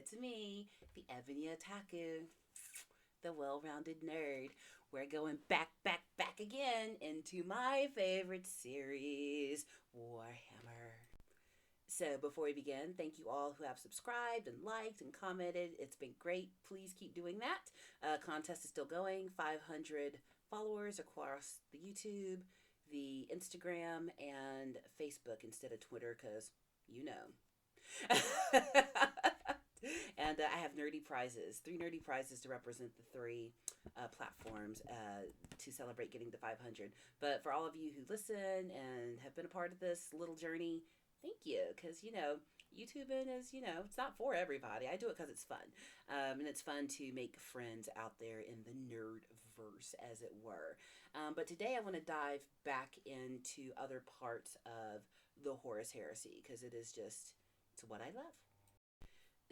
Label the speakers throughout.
Speaker 1: It's me, the Ebony Otaku, the well-rounded nerd. We're going back again into my favorite series, Warhammer. So before we begin, thank you all who have subscribed and liked and commented. It's been great. Please keep doing that. Contest is still going. 500 followers across the YouTube, the Instagram, and Facebook instead of Twitter, because you know. And I have nerdy prizes, 3 nerdy prizes to represent the three platforms to celebrate getting to 500. But for all of you who listen and have been a part of this little journey, thank you. Because, YouTubing is, it's not for everybody. I do it because it's fun. And it's fun to make friends out there in the nerd verse, as it were. But today I want to dive back into other parts of the Horus Heresy because it's what I love.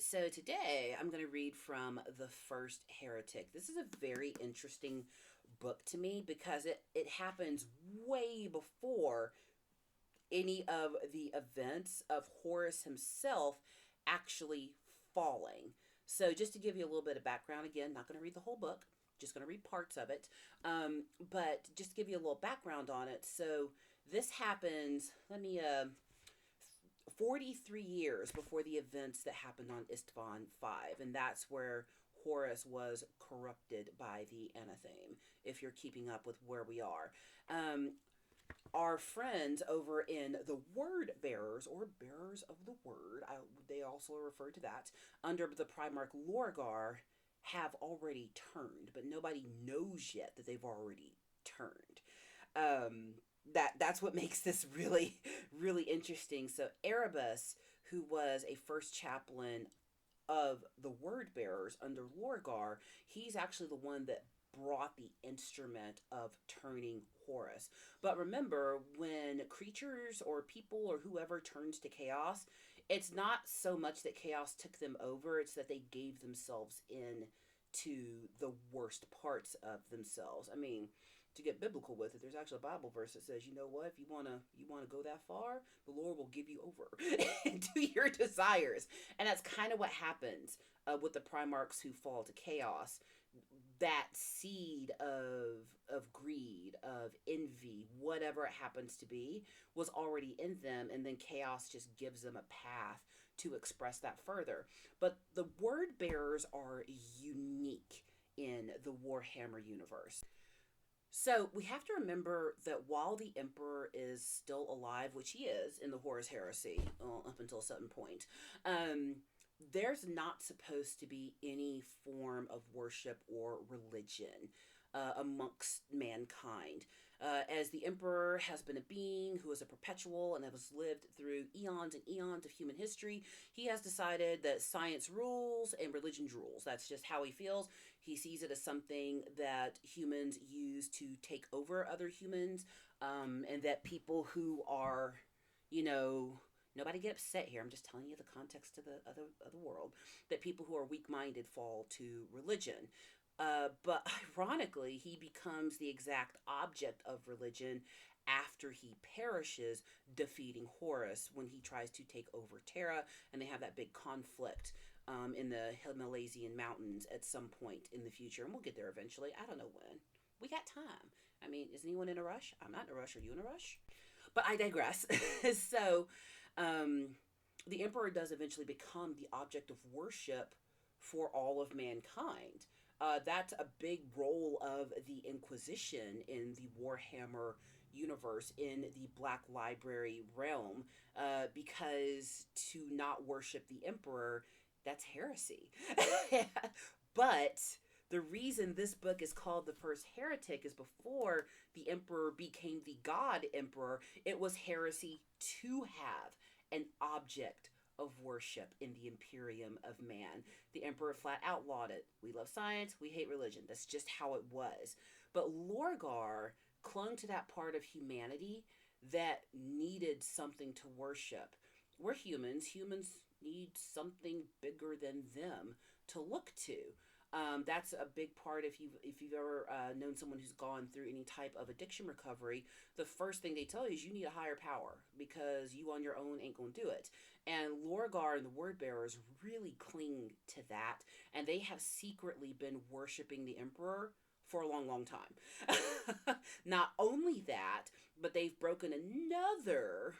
Speaker 1: So today I'm going to read from the first Heretic. This is a very interesting book to me because it happens way before any of the events of Horus himself actually falling. So just to give you a little bit of background, again, not going to read the whole book, just going to read parts of it. But just to give you a little background on it. So this happens, 43 years before the events that happened on Istvan 5, and that's where Horus was corrupted by the Anatheme, if you're keeping up with where we are. Our friends over in the Word Bearers, or Bearers of the Word, they also refer to that, under the Primarch Lorgar, have already turned, but nobody knows yet that they've already turned. That's what makes this really, really interesting. So Erebus, who was a first chaplain of the Word Bearers under Lorgar, he's actually the one that brought the instrument of turning Horus. But remember, when creatures or people or whoever turns to chaos, it's not so much that chaos took them over, it's that they gave themselves in to the worst parts of themselves. I mean, to get biblical with it, there's actually a Bible verse that says, you know what, if you wanna go that far, the Lord will give you over to your desires. And that's kind of what happens with the Primarchs who fall to chaos. That seed of greed, of envy, whatever it happens to be, was already in them, and then chaos just gives them a path to express that further. But the Word Bearers are unique in the Warhammer universe. So we have to remember that while the Emperor is still alive, which he is in the Horus Heresy up until a certain point, there's not supposed to be any form of worship or religion amongst mankind. As the Emperor has been a being who is a perpetual and has lived through eons and eons of human history, he has decided that science rules and religion rules. That's just how he feels. He sees it as something that humans use to take over other humans, and that people who are, nobody get upset here. I'm just telling you the context of the world. That people who are weak-minded fall to religion. But ironically, he becomes the exact object of religion after he perishes, defeating Horus when he tries to take over Terra, and they have that big conflict in the Himalaysian mountains at some point in the future. And we'll get there eventually. I don't know when. We got time. I mean, is anyone in a rush? I'm not in a rush. Are you in a rush? But I digress. So, the Emperor does eventually become the object of worship for all of mankind. That's a big role of the Inquisition in the Warhammer universe, in the Black Library realm, because to not worship the Emperor, that's heresy. But the reason this book is called the First Heretic is before the Emperor became the God Emperor, it was heresy to have an object of worship in the Imperium of Man. The Emperor flat outlawed it. We love science, we hate religion. That's just how it was. But Lorgar clung to that part of humanity that needed something to worship. We're humans. Humans need something bigger than them to look to. That's a big part. If you've ever known someone who's gone through any type of addiction recovery, the first thing they tell you is you need a higher power because you on your own ain't gonna do it. And Lorgar and the Word Bearers really cling to that, and they have secretly been worshiping the Emperor for a long, long time. Not only that, but they've broken another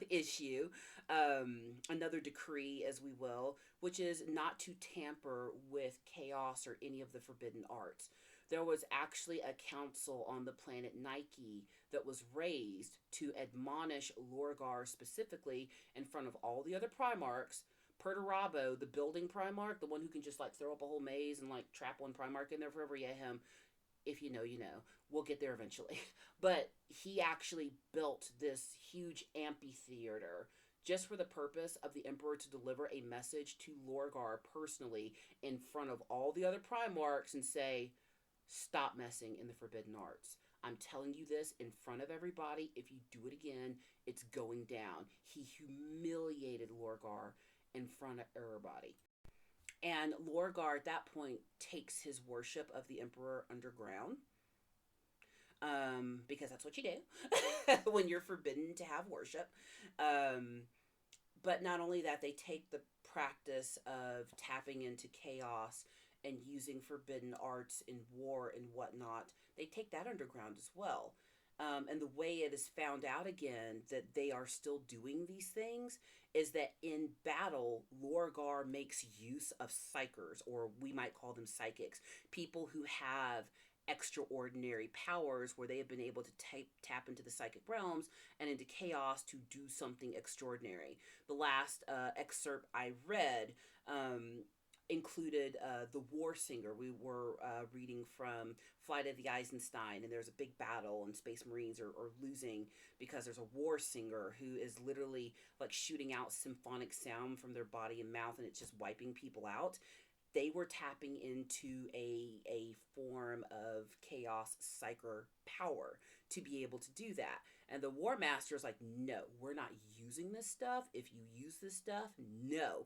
Speaker 1: issue, another decree, as we will, which is not to tamper with chaos or any of the forbidden arts. There was actually a council on the planet Nike that was raised to admonish Lorgar specifically in front of all the other Primarchs. Perturabo, the building Primarch, the one who can just like throw up a whole maze and like trap one Primarch in there forever, yeah, him. If you know, you know. We'll get there eventually. But he actually built this huge amphitheater just for the purpose of the Emperor to deliver a message to Lorgar personally in front of all the other Primarchs and say, stop messing in the Forbidden Arts. I'm telling you this in front of everybody. If you do it again, it's going down. He humiliated Lorgar in front of everybody. And Lorgar at that point takes his worship of the Emperor underground. Because that's what you do when you're forbidden to have worship. But not only that, they take the practice of tapping into chaos and using forbidden arts in war and whatnot. They take that underground as well. And the way it is found out again that they are still doing these things is that in battle, Lorgar makes use of psychers, or we might call them psychics, people who have extraordinary powers where they have been able to tap into the psychic realms and into chaos to do something extraordinary. The last excerpt I read included the War Singer. We were reading from Flight of the Eisenstein, and there's a big battle, and Space Marines are losing because there's a War Singer who is literally like shooting out symphonic sound from their body and mouth, and it's just wiping people out. They were tapping into a form of chaos psyker power to be able to do that. And the War Master's like, no, we're not using this stuff. If you use this stuff, no.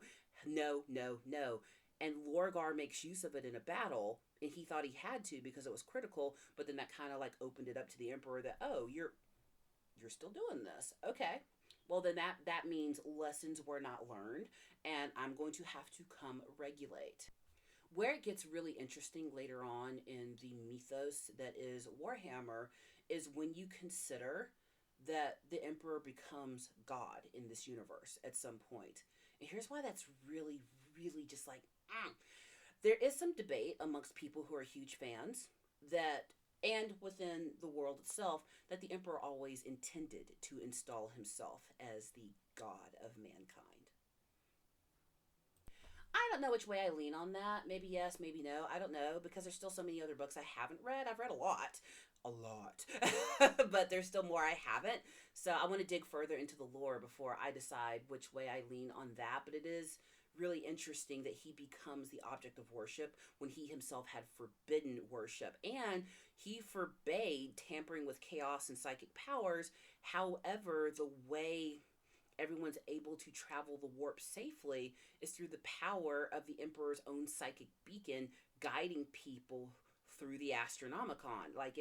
Speaker 1: And Lorgar makes use of it in a battle, and he thought he had to because it was critical, but then that kind of like opened it up to the Emperor that, oh, you're still doing this. Okay. Well, then that means lessons were not learned, and I'm going to have to come regulate. Where it gets really interesting later on in the mythos that is Warhammer is when you consider that the Emperor becomes God in this universe at some point. And here's why that's really, really just like, There is some debate amongst people who are huge fans that, and within the world itself, that the Emperor always intended to install himself as the God of mankind. I don't know which way I lean on that. Maybe yes, maybe no. I don't know, because there's still so many other books I haven't read. I've read a lot. But there's still more I haven't. So I want to dig further into the lore before I decide which way I lean on that. But it is really interesting that he becomes the object of worship when he himself had forbidden worship. And he forbade tampering with chaos and psychic powers. However, the way everyone's able to travel the warp safely is through the power of the Emperor's own psychic beacon guiding people through the Astronomicon. Like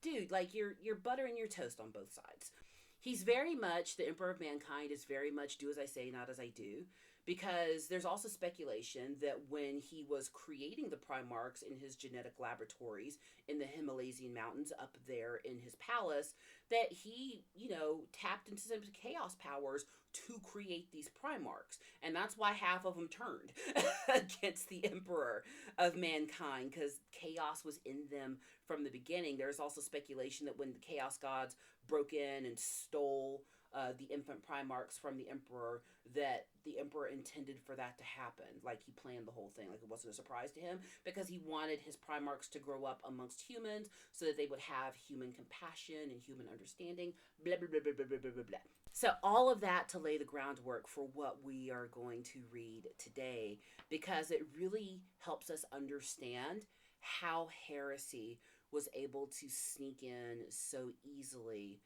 Speaker 1: dude, like you're buttering your toast on both sides. He's very much, the Emperor of Mankind is very much do as I say, not as I do. Because there's also speculation that when he was creating the Primarchs in his genetic laboratories in the Himalayan mountains up there in his palace, that he, tapped into some chaos powers to create these Primarchs. And that's why half of them turned against the Emperor of Mankind, because chaos was in them from the beginning. There's also speculation that when the Chaos Gods broke in and stole the infant Primarchs from the Emperor, that the Emperor intended for that to happen. Like, he planned the whole thing. Like, it wasn't a surprise to him, because he wanted his Primarchs to grow up amongst humans so that they would have human compassion and human understanding, blah, blah, blah, blah, blah, blah, blah, blah. So all of that to lay the groundwork for what we are going to read today, because it really helps us understand how Heresy was able to sneak in so easily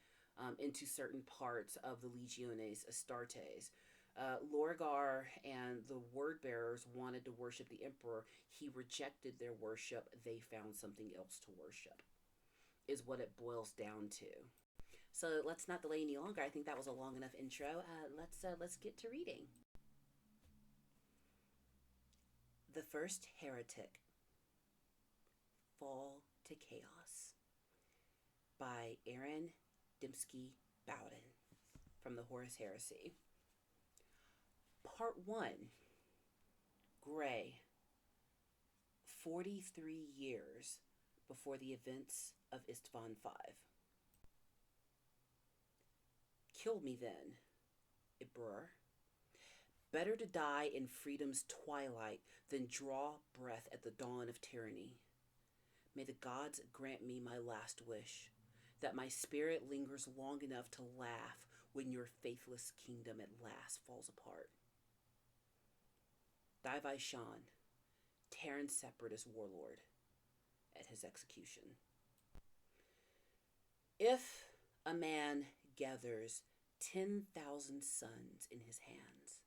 Speaker 1: into certain parts of the Legiones Astartes. Lorgar and the Word Bearers wanted to worship the Emperor. He rejected their worship. They found something else to worship, is what it boils down to. So let's not delay any longer. I think that was a long enough intro. Let's get to reading. The First Heretic, Fall to Chaos, by Aaron Dembski Bowden from the Horus Heresy. Part 1, Gray, 43 years before the events of Istvan 5. Kill me then, Ibrur. Better to die in freedom's twilight than draw breath at the dawn of tyranny. May the gods grant me my last wish, that my spirit lingers long enough to laugh when your faithless kingdom at last falls apart. Daivai Shan, Terran separatist warlord, at his execution. If a man gathers 10,000 suns in his hands,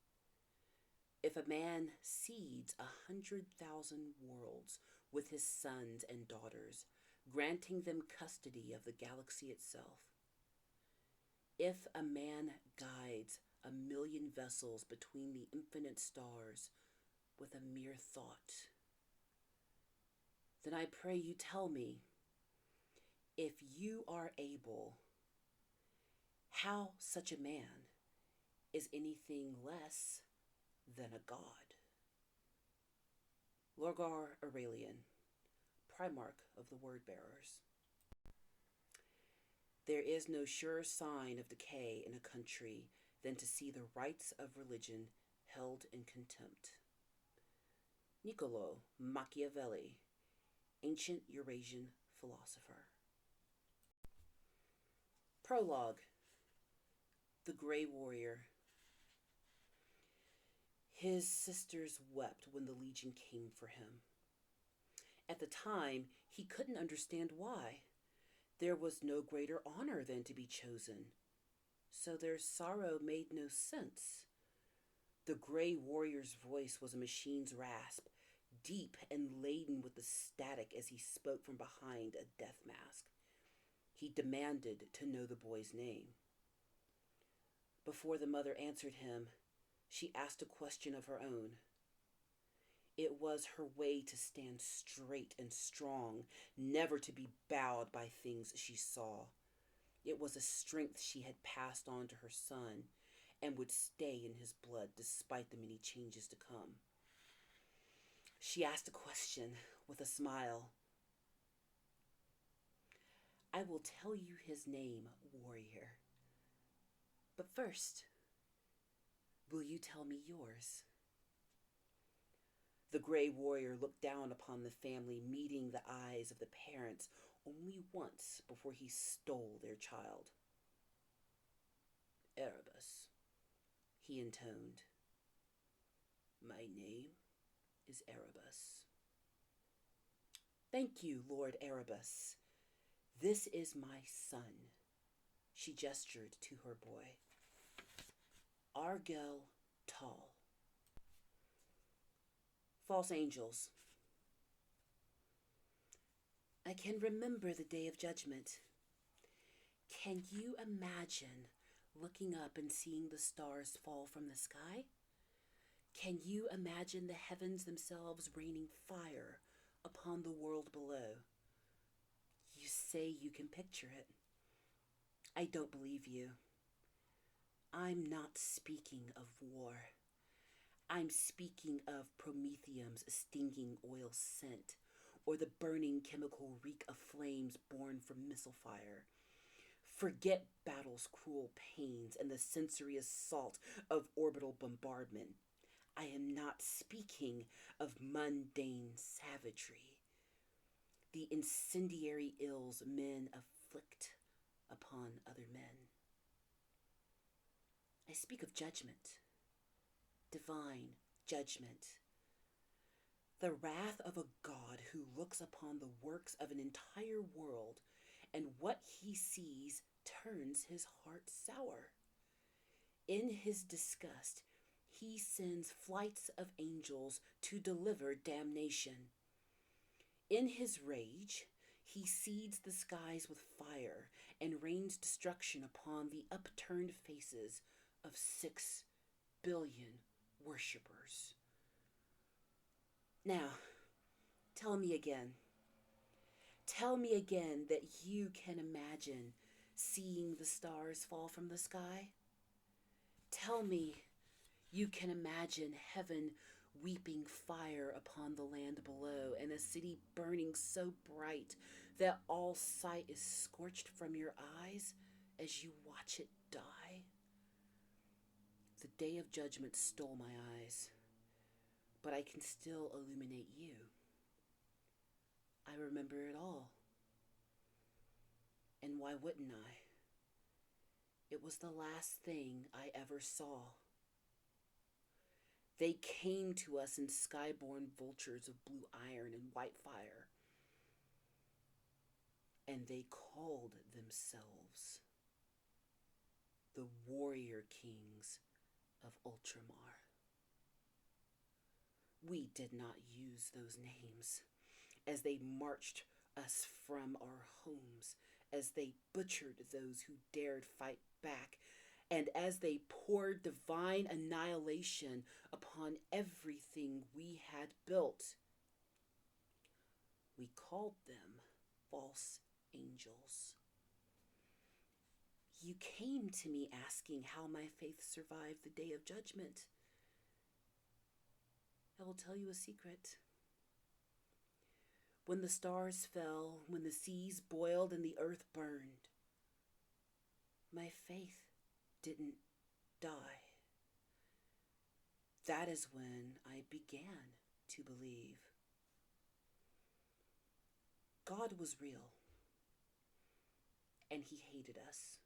Speaker 1: if a man seeds 100,000 worlds with his sons and daughters, granting them custody of the galaxy itself, if a man guides 1,000,000 vessels between the infinite stars with a mere thought, then I pray you tell me, if you are able, how such a man is anything less than a god. Lorgar Aurelian, Primarch of the Word-Bearers. There is no surer sign of decay in a country than to see the rights of religion held in contempt. Niccolo Machiavelli, ancient Eurasian philosopher. Prologue. The Grey Warrior. His sisters wept when the Legion came for him. At the time, he couldn't understand why. There was no greater honor than to be chosen, so their sorrow made no sense. The Grey Warrior's voice was a machine's rasp, deep and laden with the static as he spoke from behind a death mask. He demanded to know the boy's name. Before the mother answered him, she asked a question of her own. It was her way to stand straight and strong, never to be bowed by things she saw. It was a strength she had passed on to her son and would stay in his blood despite the many changes to come. She asked a question with a smile. I will tell you his name, warrior. But first, will you tell me yours? The Grey Warrior looked down upon the family, meeting the eyes of the parents only once before he stole their child. Erebus, he intoned. My name is Erebus. Thank you, Lord Erebus. This is my son. She gestured to her boy. Argel Tall. False angels. I can remember the day of judgment. Can you imagine looking up and seeing the stars fall from the sky? Can you imagine the heavens themselves raining fire upon the world below? You say you can picture it. I don't believe you. I'm not speaking of war. I'm speaking of Prometheum's stinging oil scent, or the burning chemical reek of flames born from missile fire. Forget battle's cruel pains and the sensory assault of orbital bombardment. I am not speaking of mundane savagery, the incendiary ills men afflict upon other men. I speak of judgment, divine judgment, the wrath of a God who looks upon the works of an entire world, and what he sees turns his heart sour. In his disgust, he sends flights of angels to deliver damnation. In his rage, he seeds the skies with fire and rains destruction upon the upturned faces of 6 billion worshippers. Now, tell me again. Tell me again that you can imagine seeing the stars fall from the sky. Tell me you can imagine heaven weeping fire upon the land below, and a city burning so bright that all sight is scorched from your eyes as you watch it die. The day of judgment stole my eyes, but I can still illuminate you. I remember it all. And why wouldn't I? It was the last thing I ever saw. They came to us in skyborne vultures of blue iron and white fire, and they called themselves the warrior kings of Ultramar. We did not use those names as they marched us from our homes, as they butchered those who dared fight back, and as they poured divine annihilation upon everything we had built. We called them false angels. You came to me asking how my faith survived the day of judgment. I will tell you a secret. When the stars fell, when the seas boiled and the earth burned, my faith didn't die. That is when I began to believe. God was real, and he hated us.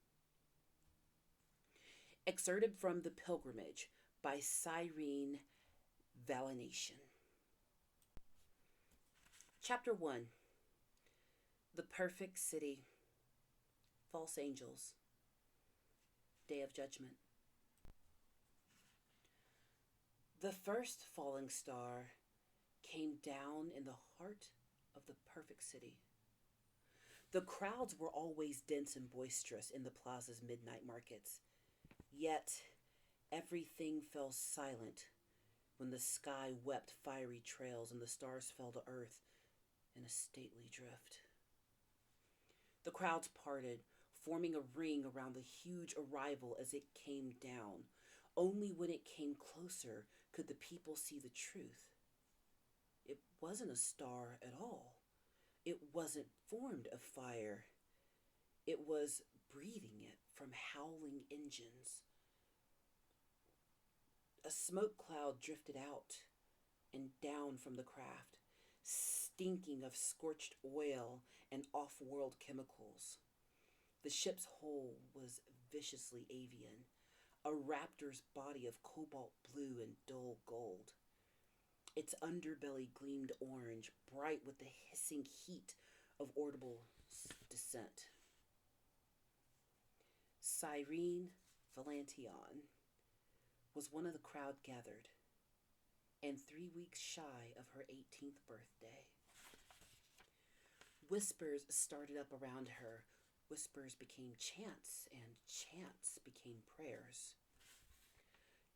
Speaker 1: Excerpted from The Pilgrimage by Cyrene Valination. Chapter 1. The Perfect City. False Angels. Day of Judgment. The first falling star came down in the heart of the perfect city. The crowds were always dense and boisterous in the plaza's midnight markets, yet everything fell silent when the sky wept fiery trails and the stars fell to earth in a stately drift. The crowds parted, forming a ring around the huge arrival as it came down. Only when it came closer could the people see the truth. It wasn't a star at all. It wasn't formed of fire. It was breathing it from howling engines. A smoke cloud drifted out and down from the craft, stinking of scorched oil and off-world chemicals. The ship's hull was viciously avian, a raptor's body of cobalt blue and dull gold. Its underbelly gleamed orange, bright with the hissing heat of orbital descent. Cyrene Valination was one of the crowd gathered, and 3 weeks shy of her 18th birthday. Whispers started up around her. Whispers became chants, and chants became prayers.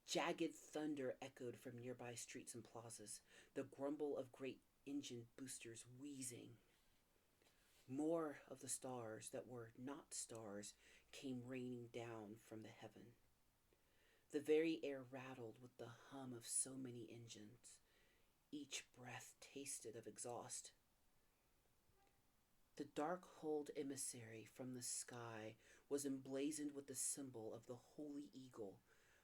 Speaker 1: Jagged thunder echoed from nearby streets and plazas, the grumble of great engine boosters wheezing. More of the stars that were not stars came raining down from the heaven. The very air rattled with the hum of so many engines. Each breath tasted of exhaust. The dark-hulled emissary from the sky was emblazoned with the symbol of the Holy Eagle,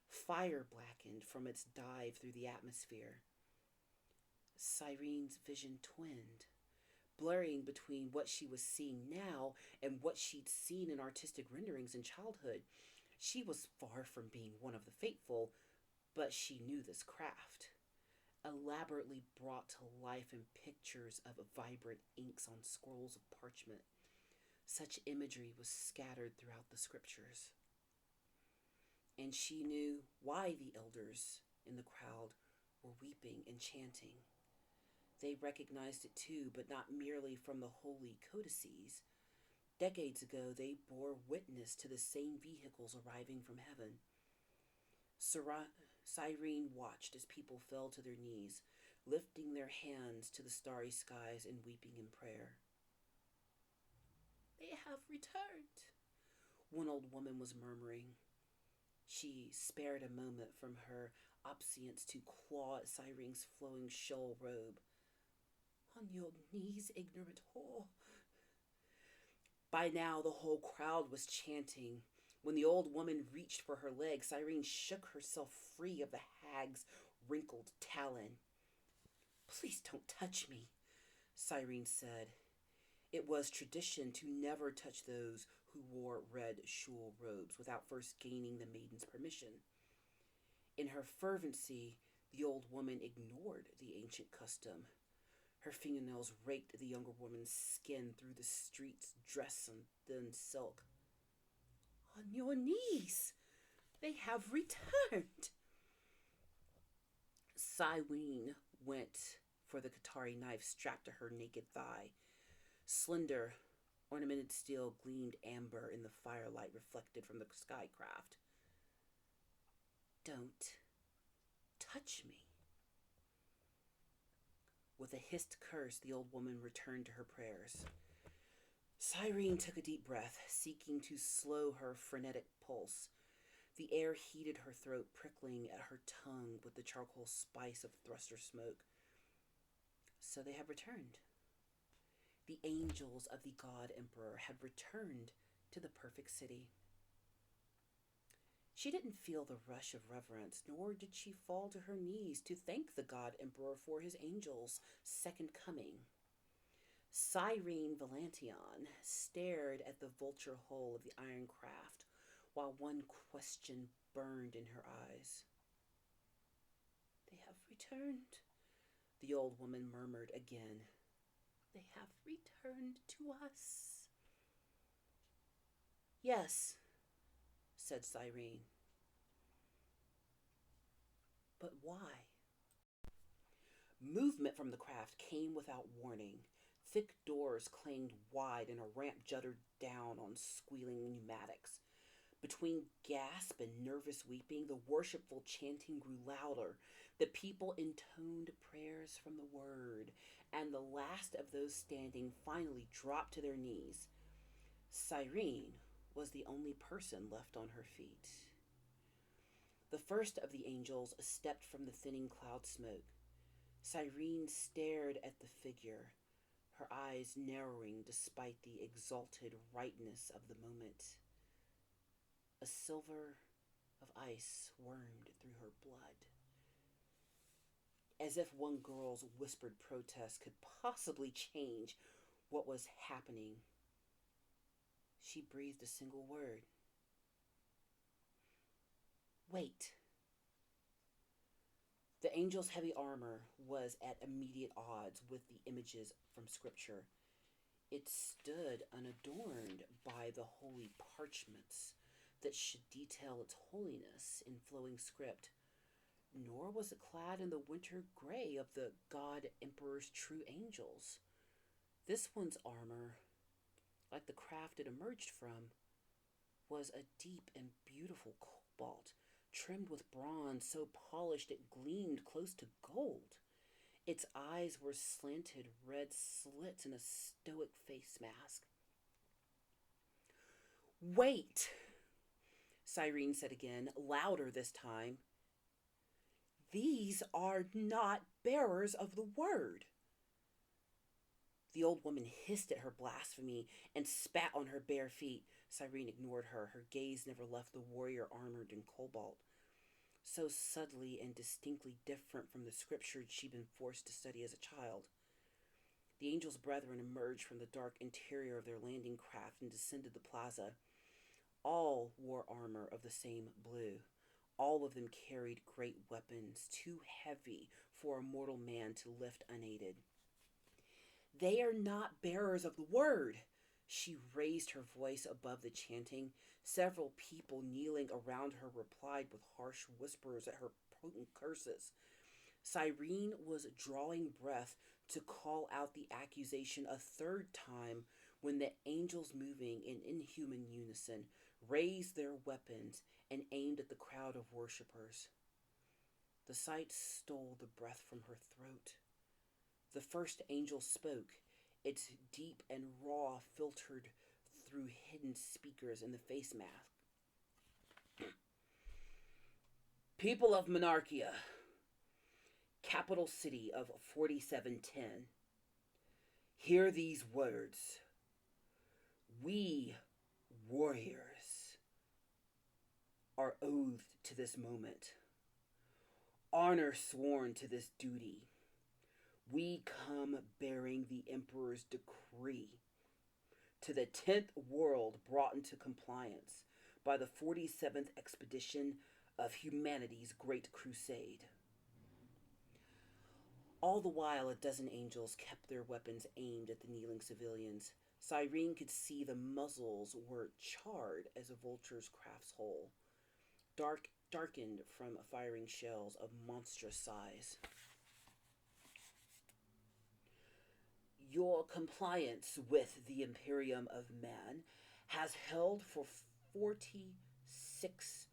Speaker 1: fire blackened from its dive through the atmosphere. Cyrene's vision twinned, blurring between what she was seeing now and what she'd seen in artistic renderings in childhood. She was far from being one of the faithful, but she knew this craft, elaborately brought to life in pictures of vibrant inks on scrolls of parchment. Such imagery was scattered throughout the scriptures. And she knew why the elders in the crowd were weeping and chanting. They recognized it too, but not merely from the holy codices. Decades ago, they bore witness to the same vehicles arriving from heaven. Cyrene watched as people fell to their knees, lifting their hands to the starry skies and weeping in prayer. They have returned, one old woman was murmuring. She spared a moment from her obedience to claw at Cyrene's flowing shawl robe. On your knees, ignorant whore. By now, the whole crowd was chanting. When the old woman reached for her leg, Cyrene shook herself free of the hag's wrinkled talon. Please don't touch me, Cyrene said. It was tradition to never touch those who wore red shawl robes without first gaining the maiden's permission. In her fervency, the old woman ignored the ancient custom. Her fingernails raked the younger woman's skin through the street's dress and thin silk. On your knees! They have returned! Cyrene went for the Qatari knife strapped to her naked thigh. Slender, ornamented steel gleamed amber in the firelight reflected from the skycraft. Don't touch me. With a hissed curse, the old woman returned to her prayers. Cyrene took a deep breath, seeking to slow her frenetic pulse. The air heated her throat, prickling at her tongue with the charcoal spice of thruster smoke. So they have returned. The angels of the God Emperor had returned to the perfect city. She didn't feel the rush of reverence, nor did she fall to her knees to thank the God Emperor for his angels' second coming. Cyrene Valantion stared at the vulture hull of the iron craft while one question burned in her eyes. They have returned, the old woman murmured again. They have returned to us. Yes, said Cyrene. But why? Movement from the craft came without warning. Thick doors clanged wide and a ramp jutted down on squealing pneumatics. Between gasp and nervous weeping, the worshipful chanting grew louder. The people intoned prayers from the word, and the last of those standing finally dropped to their knees. Cyrene was the only person left on her feet. The first of the angels stepped from the thinning cloud smoke. Cyrene stared at the figure, her eyes narrowing despite the exalted rightness of the moment. A silver of ice wormed through her blood. As if one girl's whispered protest could possibly change what was happening, she breathed a single word. Wait. The angel's heavy armor was at immediate odds with the images from Scripture. It stood unadorned by the holy parchments that should detail its holiness in flowing script, nor was it clad in the winter gray of the God Emperor's true angels. This one's armor, like the craft it emerged from, was a deep and beautiful cobalt, trimmed with bronze so polished it gleamed close to gold. Its eyes were slanted red slits in a stoic face mask. Wait, Cyrene said again, louder this time. These are not bearers of the word. The old woman hissed at her blasphemy and spat on her bare feet. Cyrene ignored her. Her gaze never left the warrior armored in cobalt, so subtly and distinctly different from the scriptures she'd been forced to study as a child. The angel's brethren emerged from the dark interior of their landing craft and descended the plaza. All wore armor of the same blue. All of them carried great weapons, too heavy for a mortal man to lift unaided. They are not bearers of the word. She raised her voice above the chanting. Several people kneeling around her replied with harsh whispers at her potent curses. Cyrene was drawing breath to call out the accusation a third time when the angels, moving in inhuman unison, raised their weapons and aimed at the crowd of worshippers. The sight stole the breath from her throat. The first angel spoke. Its deep and raw filtered through hidden speakers in the face mask. People of Monarchia, capital city of 4710, hear these words. We, warriors, are oathed to this moment, honor sworn to this duty. We come bearing the Emperor's decree to the 10th world brought into compliance by the 47th expedition of humanity's great crusade. All the while, a dozen angels kept their weapons aimed at the kneeling civilians. Cyrene could see the muzzles were charred as a vulture's crafts hole, darkened from firing shells of monstrous size. Your compliance with the Imperium of Man has held for 46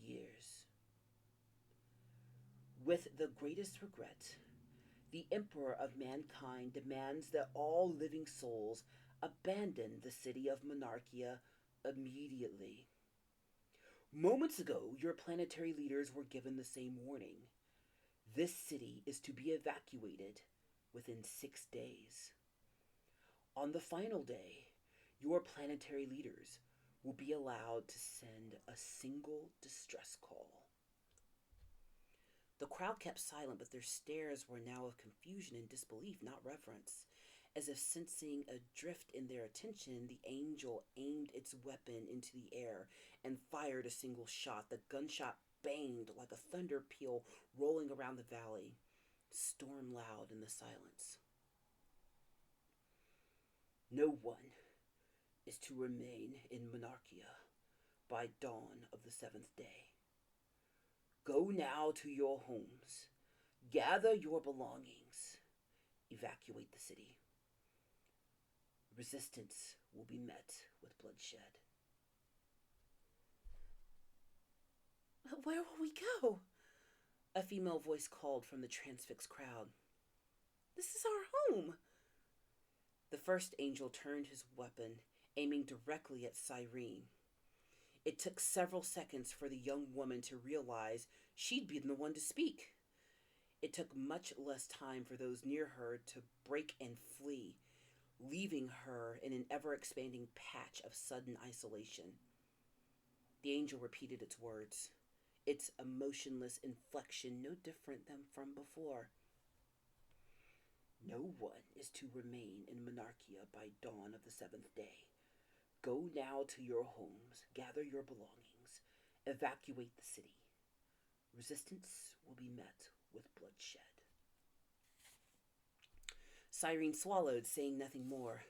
Speaker 1: years. With the greatest regret, the Emperor of Mankind demands that all living souls abandon the city of Monarchia immediately. Moments ago, your planetary leaders were given the same warning. This city is to be evacuated within 6 days. On the final day, your planetary leaders will be allowed to send a single distress call. The crowd kept silent, but their stares were now of confusion and disbelief, not reverence. As if sensing a drift in their attention, the angel aimed its weapon into the air and fired a single shot. The gunshot banged like a thunder peal rolling around the valley, storm loud in the silence. No one is to remain in Monarchia by dawn of the 7th day. Go now to your homes, gather your belongings, evacuate the city. Resistance will be met with bloodshed. Where will we go? A female voice called from the transfixed crowd. This is our home. The first angel turned his weapon, aiming directly at Cyrene. It took several seconds for the young woman to realize she'd been the one to speak. It took much less time for those near her to break and flee, leaving her in an ever-expanding patch of sudden isolation. The angel repeated its words, its emotionless inflection no different than from before. No one is to remain in Monarchia by dawn of the 7th day. Go now to your homes, gather your belongings, evacuate the city. Resistance will be met with bloodshed. Cyrene swallowed, saying nothing more.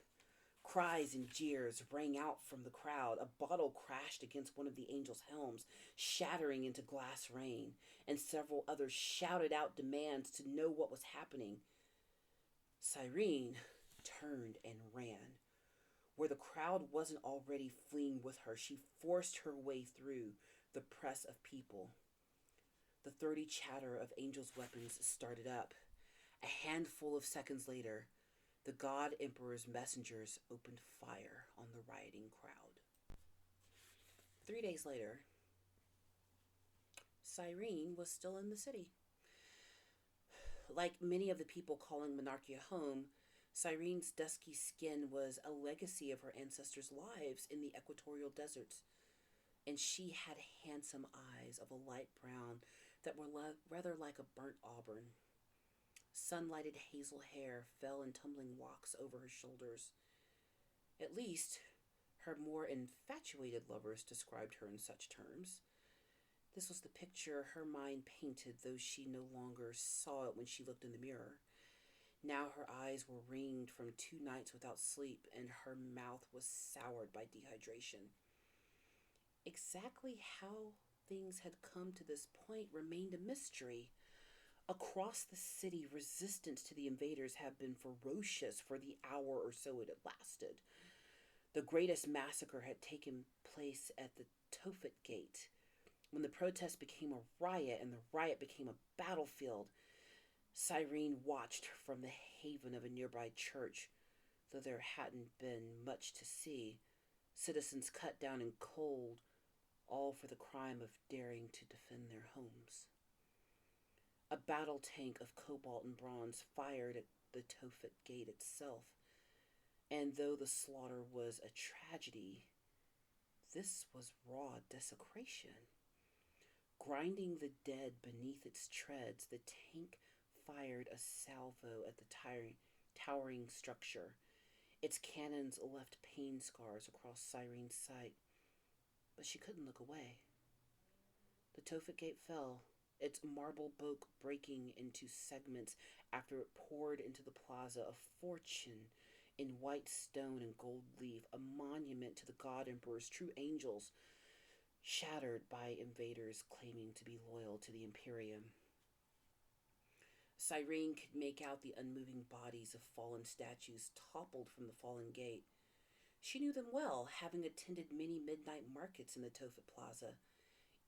Speaker 1: Cries and jeers rang out from the crowd. A bottle crashed against one of the angels' helms, shattering into glass rain, and several others shouted out demands to know what was happening. Cyrene turned and ran. Where the crowd wasn't already fleeing with her, she forced her way through the press of people. The 30 chatter of angels' weapons started up. A handful of seconds later, the God Emperor's messengers opened fire on the rioting crowd. 3 days later, Cyrene was still in the city. Like many of the people calling Monarchia home, Cyrene's dusky skin was a legacy of her ancestors' lives in the equatorial deserts, and she had handsome eyes of a light brown that were rather like a burnt auburn. Sunlighted hazel hair fell in tumbling locks over her shoulders. At least, her more infatuated lovers described her in such terms. This was the picture her mind painted, though she no longer saw it when she looked in the mirror. Now her eyes were ringed from 2 nights without sleep, and her mouth was soured by dehydration. Exactly how things had come to this point remained a mystery. Across the city, resistance to the invaders had been ferocious for the hour or so it had lasted. The greatest massacre had taken place at the Tophet Gate. When the protest became a riot and the riot became a battlefield, Cyrene watched from the haven of a nearby church, though there hadn't been much to see. Citizens cut down in cold, all for the crime of daring to defend their homes. A battle tank of cobalt and bronze fired at the Tophet Gate itself, and though the slaughter was a tragedy, this was raw desecration. Grinding the dead beneath its treads, the tank fired a salvo at the towering structure. Its cannons left pain scars across Cyrene's sight, but she couldn't look away. The Tophet Gate fell, its marble bulk breaking into segments after it poured into the plaza, a fortune in white stone and gold leaf, a monument to the god emperor's true angels, shattered by invaders claiming to be loyal to the Imperium. Cyrene could make out the unmoving bodies of fallen statues toppled from the fallen gate. She knew them well, having attended many midnight markets in the Tophet Plaza.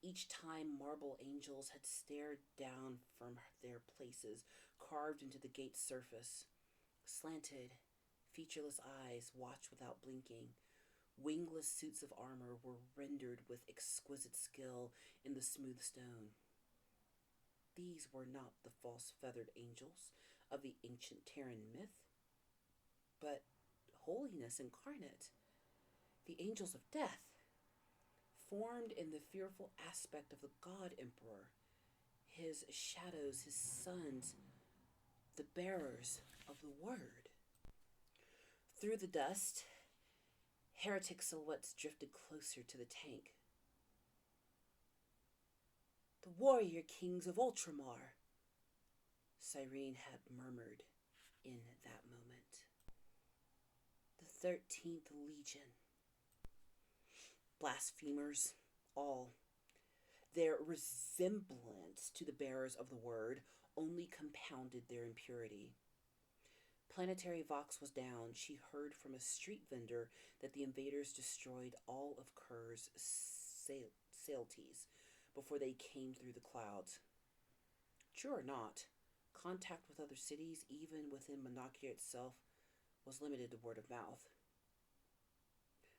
Speaker 1: Each time marble angels had stared down from their places, carved into the gate's surface. Slanted, featureless eyes watched without blinking. Wingless suits of armor were rendered with exquisite skill in the smooth stone. These were not the false feathered angels of the ancient Terran myth, but holiness incarnate, the angels of death, formed in the fearful aspect of the god emperor, his shadows, his sons, the bearers of the word. Through the dust, heretic silhouettes drifted closer to the tank. The warrior kings of Ultramar, Cyrene had murmured in that moment. The 13th Legion. Blasphemers, all. Their resemblance to the bearers of the word only compounded their impurity. Planetary Vox was down. She heard from a street vendor that the invaders destroyed all of Kerr's saleties before they came through the clouds. True or not, contact with other cities, even within Monarchia itself, was limited to word of mouth.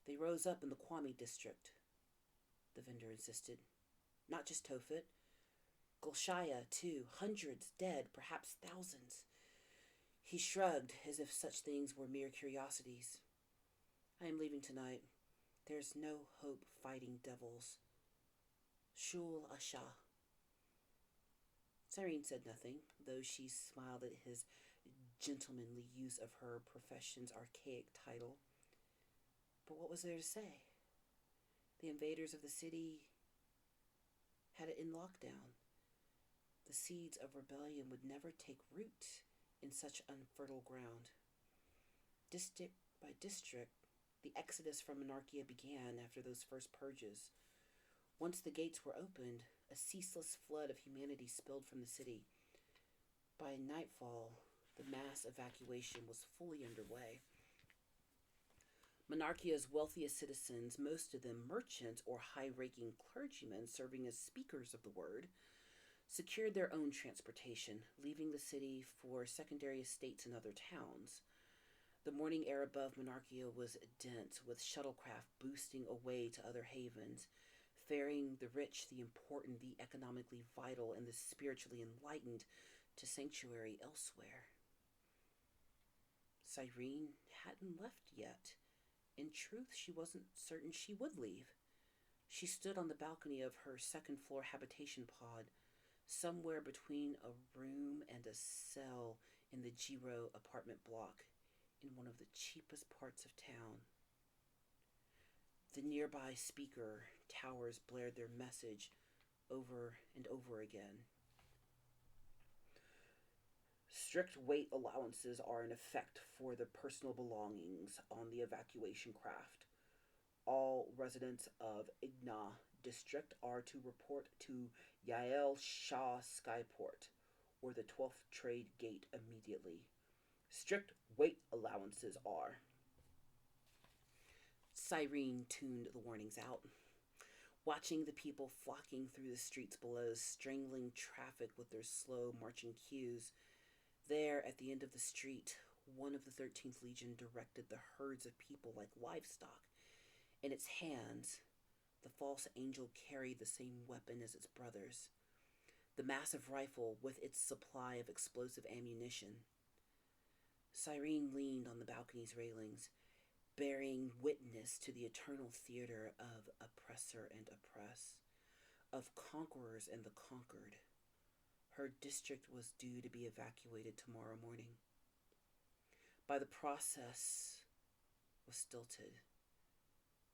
Speaker 1: They rose up in the Kwame district, the vendor insisted. Not just Tophet. Golshaya, too. Hundreds dead, perhaps thousands. He shrugged as if such things were mere curiosities. I am leaving tonight. There's no hope fighting devils. Shul Asha. Cyrene said nothing, though she smiled at his gentlemanly use of her profession's archaic title. But what was there to say? The invaders of the city had it in lockdown. The seeds of rebellion would never take root in such unfertile ground. District by district, the exodus from Monarchia began after those first purges. Once the gates were opened, a ceaseless flood of humanity spilled from the city. By nightfall, the mass evacuation was fully underway. Monarchia's wealthiest citizens, most of them merchants or high-ranking clergymen serving as speakers of the word, secured their own transportation, leaving the city for secondary estates in other towns. The morning air above Monarchia was dense, with shuttlecraft boosting away to other havens, ferrying the rich, the important, the economically vital, and the spiritually enlightened to sanctuary elsewhere. Cyrene hadn't left yet. In truth, she wasn't certain she would leave. She stood on the balcony of her second-floor habitation pod, somewhere between a room and a cell in the Giro apartment block, in one of the cheapest parts of town. The nearby speaker towers blared their message over and over again. Strict weight allowances are in effect for the personal belongings on the evacuation craft. All residents of Igna district are to report to Yael Shah Skyport. or the 12th trade gate immediately. Strict weight allowances are. Cyrene tuned the warnings out, watching the people flocking through the streets below, strangling traffic with their slow marching cues. There, at the end of the street, one of the 13th Legion directed the herds of people like livestock. In its hands, the false angel carried the same weapon as its brothers, the massive rifle with its supply of explosive ammunition. Cyrene leaned on the balcony's railings, bearing witness to the eternal theater of oppressor and oppress, of conquerors and the conquered. Her district was due to be evacuated tomorrow morning. By the process was stilted,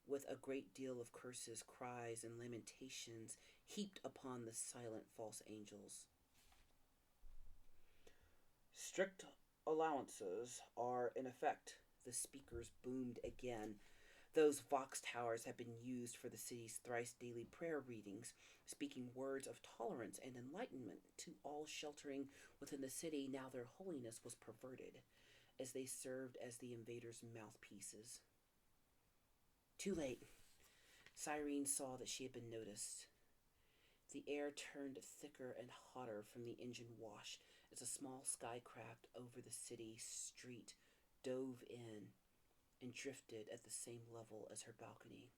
Speaker 1: with a great deal of curses, cries, and lamentations heaped upon the silent false angels. Strict allowances are in effect, the speakers boomed again. Those vox towers have been used for the city's thrice daily prayer readings, speaking words of tolerance and enlightenment to all sheltering within the city. Now their holiness was perverted, as they served as the invaders' mouthpieces. Too late. Cyrene saw that she had been noticed. The air turned thicker and hotter from the engine wash as a small skycraft over the city street dove in and drifted at the same level as her balcony.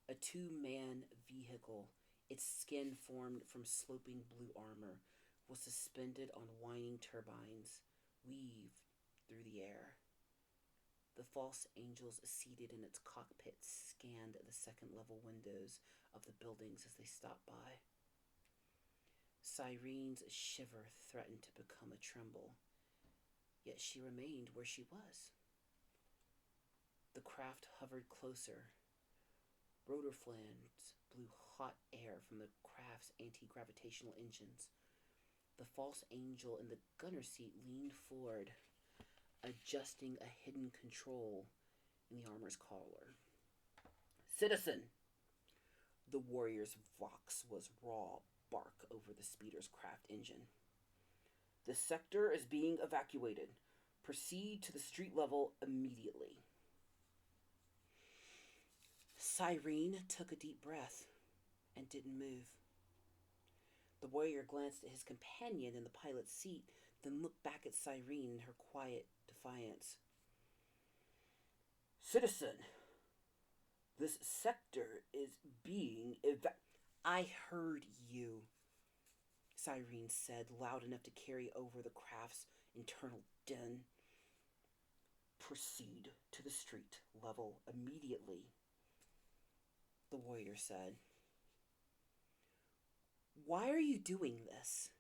Speaker 1: A two-man vehicle, its skin formed from sloping blue armor, was suspended on whining turbines, weaved through the air. The false angels seated in its cockpit scanned the second-level windows of the buildings as they stopped by. Cyrene's shiver threatened to become a tremble, yet she remained where she was. The craft hovered closer. Rotor fans blew hot air from the craft's anti-gravitational engines. The false angel in the gunner's seat leaned forward, adjusting a hidden control in the armor's collar. Citizen! The warrior's vox was raw bark over the speeder's craft engine. The sector is being evacuated. Proceed to the street level immediately. Cyrene took a deep breath and didn't move. The warrior glanced at his companion in the pilot's seat, then looked back at Cyrene in her quiet defiance. Citizen, this sector is being I heard you, Cyrene said, loud enough to carry over the craft's internal din. Proceed to the street level immediately, the warrior said. Why are you doing this?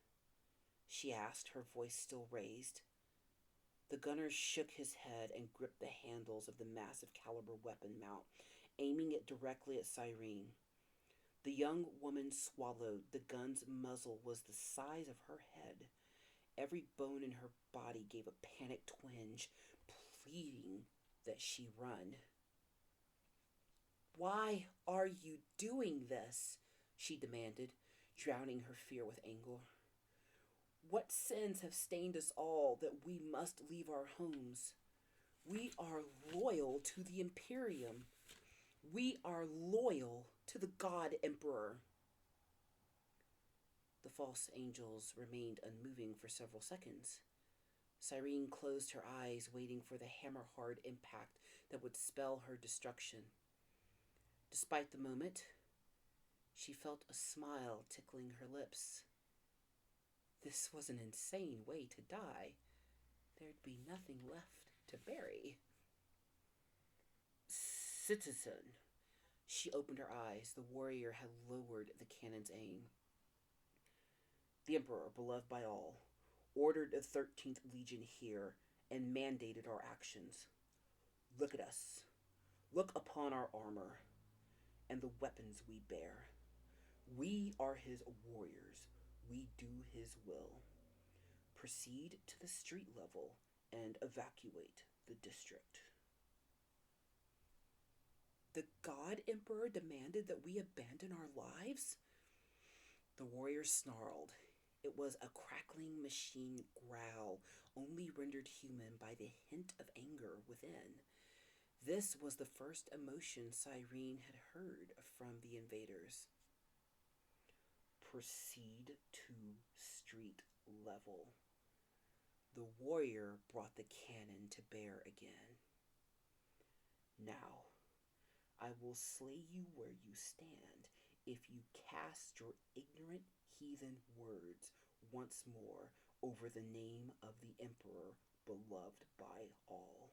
Speaker 1: She asked, her voice still raised. The gunner shook his head and gripped the handles of the massive caliber weapon mount, aiming it directly at Cyrene. The young woman swallowed. The gun's muzzle was the size of her head. Every bone in her body gave a panicked twinge, pleading that she run. Why are you doing this? She demanded, drowning her fear with anger. What sins have stained us all that we must leave our homes? We are loyal to the Imperium. We are loyal to the God Emperor. The false angels remained unmoving for several seconds. Cyrene closed her eyes, waiting for the hammer-hard impact that would spell her destruction. Despite the moment, she felt a smile tickling her lips. This was an insane way to die. There'd be nothing left to bury. Citizen. She opened her eyes. The warrior had lowered the cannon's aim. The Emperor, beloved by all, ordered the 13th Legion here and mandated our actions. Look at us. Look upon our armor and the weapons we bear. We are his warriors. We do his will. Proceed to the street level and evacuate the district. The God Emperor demanded that we abandon our lives? The warrior snarled. It was a crackling machine growl, only rendered human by the hint of anger within. This was the first emotion Cyrene had heard from the invaders. Proceed to street level. The warrior brought the cannon to bear again. Now, I will slay you where you stand if you cast your ignorant heathen words once more over the name of the emperor beloved by all.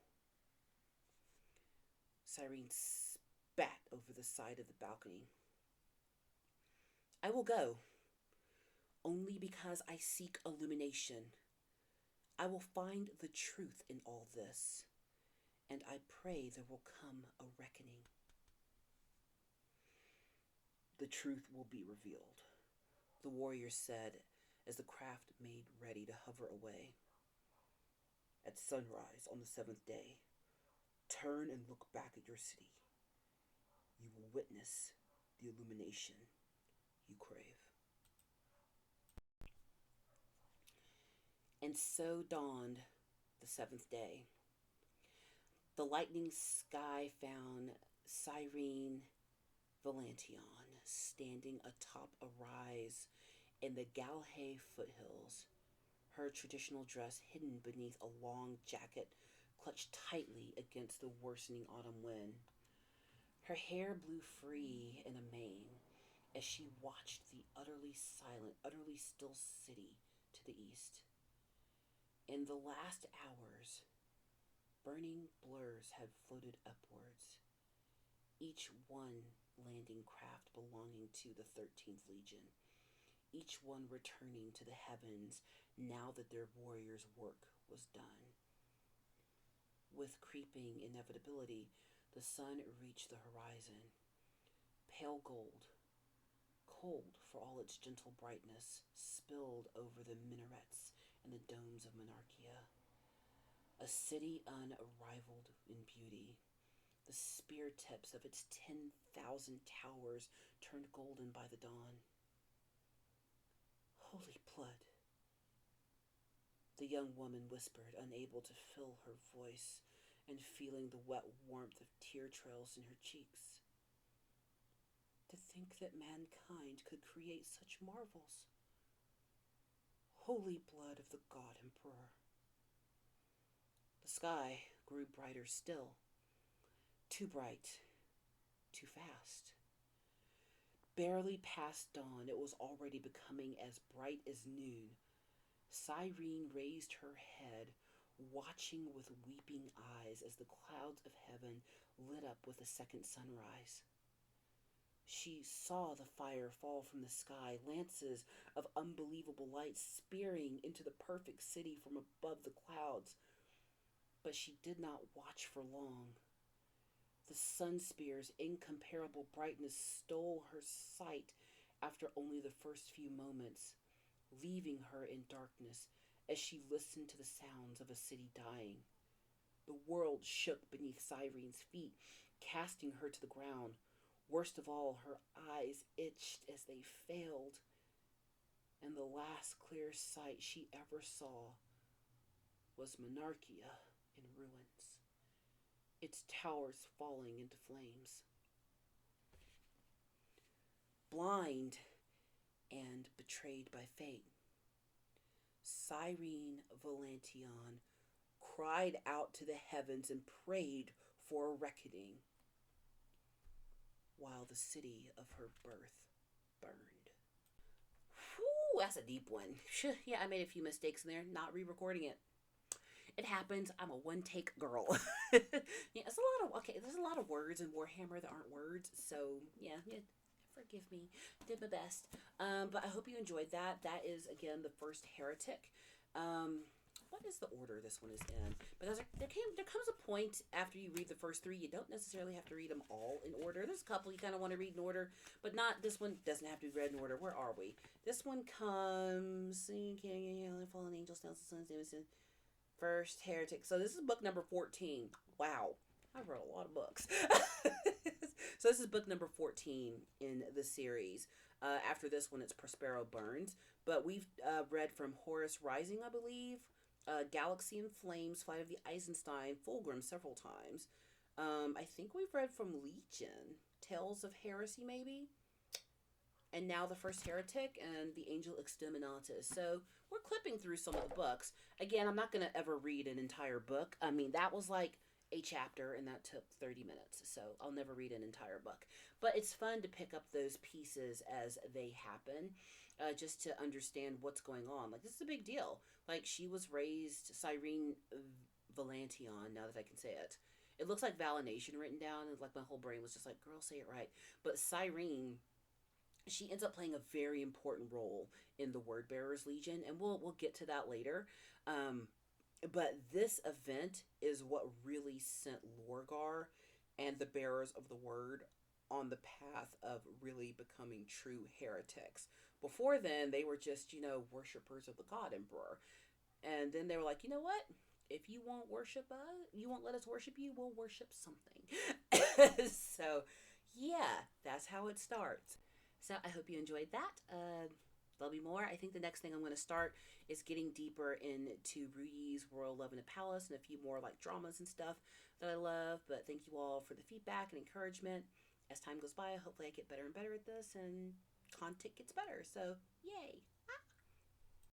Speaker 1: Cyrene spat over the side of the balcony. I will go, only because I seek illumination. I will find the truth in all this, and I pray there will come a reckoning. The truth will be revealed, the warrior said as the craft made ready to hover away. At sunrise on the 7th day, turn and look back at your city. You will witness the illumination you crave. And so dawned the 7th day. The lightning sky found Cyrene Valantion standing atop a rise in the Galhay foothills, her traditional dress hidden beneath a long jacket clutched tightly against the worsening autumn wind. Her hair blew free in a mane as she watched the utterly silent, utterly still city to the east. In the last hours, burning blurs had floated upwards, each one landing craft belonging to the 13th Legion, each one returning to the heavens now that their warrior's work was done. With creeping inevitability, the sun reached the horizon, pale gold, cold for all its gentle brightness, spilled over the minarets and the domes of Monarchia. A city unrivaled in beauty. The spear tips of its 10,000 towers turned golden by the dawn. Holy blood, the young woman whispered, unable to fill her voice and feeling the wet warmth of tear trails in her cheeks. To think that mankind could create such marvels. Holy blood of the God Emperor. The sky grew brighter still. Too bright, too fast. Barely past dawn, it was already becoming as bright as noon. Cyrene raised her head, watching with weeping eyes as the clouds of heaven lit up with a second sunrise. She saw the fire fall from the sky, lances of unbelievable light spearing into the perfect city from above the clouds. But she did not watch for long. The sun spear's incomparable brightness stole her sight after only the first few moments, leaving her in darkness as she listened to the sounds of a city dying. The world shook beneath Cyrene's feet, casting her to the ground. Worst of all, her eyes itched as they failed, and the last clear sight she ever saw was Monarchia in ruins, its towers falling into flames. Blind and betrayed by fate, Cyrene Valantion cried out to the heavens and prayed for a reckoning, while the city of her birth burned. Whew, that's a deep one. Yeah, I made a few mistakes in there, not re-recording it. It happens. I'm a one-take girl. Yeah, it's there's a lot of words in Warhammer that aren't words, so yeah, forgive me. I did my best. But I hope you enjoyed that. That is, again, the first Heretic. What is the order this one is in? Because there comes a point after you read the first three, you don't necessarily have to read them all in order. There's a couple you kind of want to read in order, but not this one. Doesn't have to be read in order. Where are we? This one comes Fallen Angels, Nelson Sons, Jameson, First Heretic. So this is book number 14. Wow, I wrote a lot of books. So this is book number 14 in the series. After this one, it's Prospero Burns. But we've read from Horus Rising, I believe, Galaxy in Flames, Flight of the Eisenstein, Fulgrim several times. I think we've read from Legion, Tales of Heresy, maybe, and now the first Heretic and the Angel Exterminatus. So we're clipping through some of the books. Again, I'm not going to ever read an entire book. I mean, that was like a chapter, and that took 30 minutes, so I'll never read an entire book. But it's fun to pick up those pieces as they happen, just to understand what's going on. Like, this is a big deal. Like, she was raised Cyrene Valantion, now that I can say it. It looks like Valination written down, and like my whole brain was just like, girl, say it right. But Cyrene, she ends up playing a very important role in the Word Bearers Legion, and we'll get to that later. But this event is what really sent Lorgar and the Bearers of the Word on the path of really becoming true heretics. Before then, they were just, worshippers of the God Emperor. And then they were like, you know what? If you won't worship us, you won't let us worship you, we'll worship something. So, yeah, that's how it starts. So I hope you enjoyed that. There'll be more. I think the next thing I'm going to start is getting deeper into Ruyi's Royal Love in a Palace and a few more like dramas and stuff that I love. But thank you all for the feedback and encouragement. As time goes by, hopefully I get better and better at this and content gets better. So, yay!